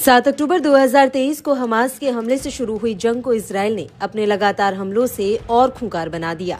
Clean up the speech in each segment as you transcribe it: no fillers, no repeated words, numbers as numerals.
7 अक्टूबर 2023 को हमास के हमले से शुरू हुई जंग को इजरायल ने अपने लगातार हमलों से और खूंखार बना दिया।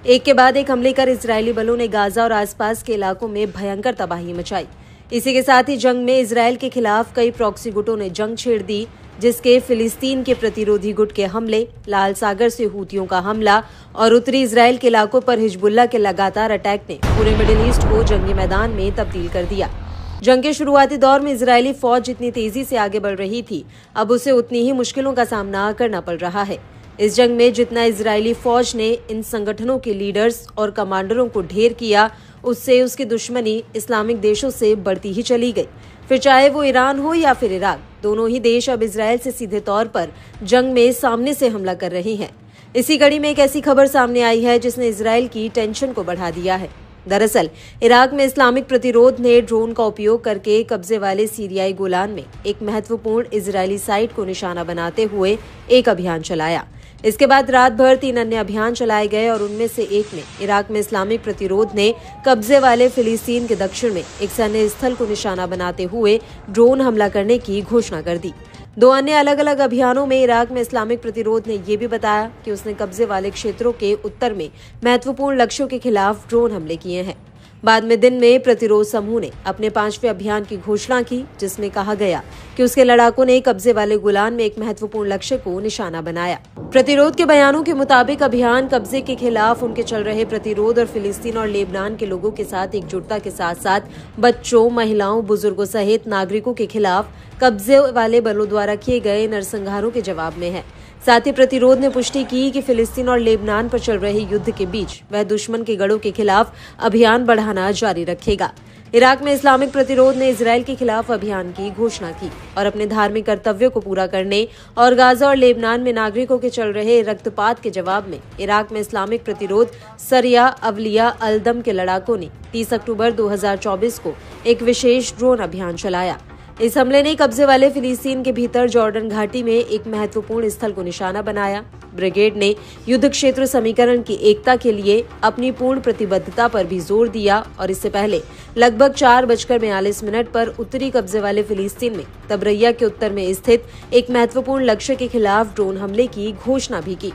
एक के बाद एक हमले कर इजरायली बलों ने गाजा और आसपास के इलाकों में भयंकर तबाही मचाई। इसी के साथ ही जंग में इजरायल के खिलाफ कई प्रॉक्सी गुटों ने जंग छेड़ दी, जिसके फिलिस्तीन के प्रतिरोधी गुट के हमले, लाल सागर से हूतियों का हमला और उत्तरी इजरायल के इलाकों पर हिजबुल्लाह के लगातार अटैक ने पूरे मिडिल ईस्ट को जंगी मैदान में तब्दील कर दिया। जंग के शुरुआती दौर में इजरायली फौज जितनी तेजी से आगे बढ़ रही थी, अब उसे उतनी ही मुश्किलों का सामना करना पड़ रहा है। इस जंग में जितना इजरायली फौज ने इन संगठनों के लीडर्स और कमांडरों को ढेर किया, उससे उसकी दुश्मनी इस्लामिक देशों से बढ़ती ही चली गई। फिर चाहे वो ईरान हो या फिर इराक, दोनों ही देश अब इजरायल से सीधे तौर पर जंग में सामने से हमला कर रहे हैं। इसी कड़ी में एक ऐसी खबर सामने आई है जिसने इजरायल की टेंशन को बढ़ा दिया है। दरअसल इराक में इस्लामिक प्रतिरोध ने ड्रोन का उपयोग करके कब्जे वाले सीरियाई गोलान में एक महत्वपूर्ण इजरायली साइट को निशाना बनाते हुए एक अभियान चलाया। इसके बाद रात भर 3 अन्य अभियान चलाए गए और उनमें से एक में इराक में इस्लामिक प्रतिरोध ने कब्जे वाले फिलिस्तीन के दक्षिण में एक सैन्य स्थल को निशाना बनाते हुए ड्रोन हमला करने की घोषणा कर दी। 2 अन्य अलग अलग अभियानों में इराक में इस्लामिक प्रतिरोध ने यह भी बताया कि उसने कब्जे वाले क्षेत्रों के उत्तर में महत्वपूर्ण लक्ष्यों के खिलाफ ड्रोन हमले किए हैं। बाद में दिन में प्रतिरोध समूह ने अपने 5वें अभियान की घोषणा की, जिसमें कहा गया कि उसके लड़ाकों ने कब्जे वाले गोलान में एक महत्वपूर्ण लक्ष्य को निशाना बनाया। प्रतिरोध के बयानों के मुताबिक अभियान कब्जे के खिलाफ उनके चल रहे प्रतिरोध और फिलिस्तीन और लेबनान के लोगों के साथ एकजुटता के साथ साथ बच्चों, महिलाओं, बुजुर्गों सहित नागरिकों के खिलाफ कब्जे वाले बलों द्वारा किए गए नरसंहारों के जवाब में है। साथ ही प्रतिरोध ने पुष्टि की कि फिलिस्तीन और लेबनान पर चल रहे युद्ध के बीच वह दुश्मन के गढ़ों के खिलाफ अभियान बढ़ाना जारी रखेगा। इराक में इस्लामिक प्रतिरोध ने इजरायल के खिलाफ अभियान की घोषणा की और अपने धार्मिक कर्तव्यों को पूरा करने और गाजा और लेबनान में नागरिकों के चल रहे रक्तपात के जवाब में इराक में इस्लामिक प्रतिरोध सरिया अवलिया अल-दम के लड़ाकों ने 30 अक्टूबर 2024 को एक विशेष ड्रोन अभियान चलाया। इस हमले ने कब्जे वाले फिलिस्तीन के भीतर जॉर्डन घाटी में एक महत्वपूर्ण स्थल को निशाना बनाया। ब्रिगेड ने युद्ध क्षेत्र समीकरण की एकता के लिए अपनी पूर्ण प्रतिबद्धता पर भी जोर दिया और इससे पहले लगभग 4:42 पर उत्तरी कब्जे वाले फिलिस्तीन में तबरैया के उत्तर में स्थित एक महत्वपूर्ण लक्ष्य के खिलाफ ड्रोन हमले की घोषणा भी की।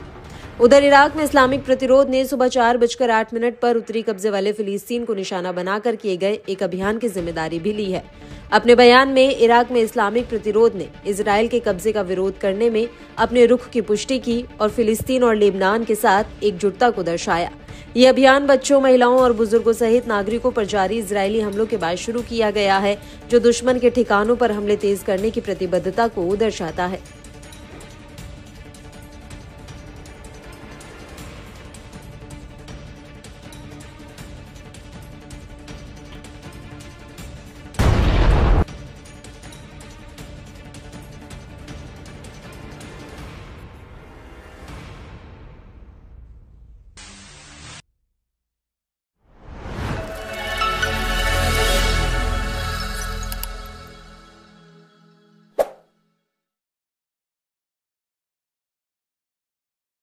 उधर इराक में इस्लामिक प्रतिरोध ने सुबह 4:08 पर उत्तरी कब्जे वाले फिलिस्तीन को निशाना बनाकर किए गए एक अभियान की जिम्मेदारी भी ली है। अपने बयान में इराक में इस्लामिक प्रतिरोध ने इजरायल के कब्जे का विरोध करने में अपने रुख की पुष्टि की और फिलिस्तीन और लेबनान के साथ एकजुटता को दर्शाया। ये अभियान बच्चों, महिलाओं और बुजुर्गों सहित नागरिकों पर जारी इजरायली हमलों के बाद शुरू किया गया है, जो दुश्मन के ठिकानों पर हमले तेज करने की प्रतिबद्धता को दर्शाता है।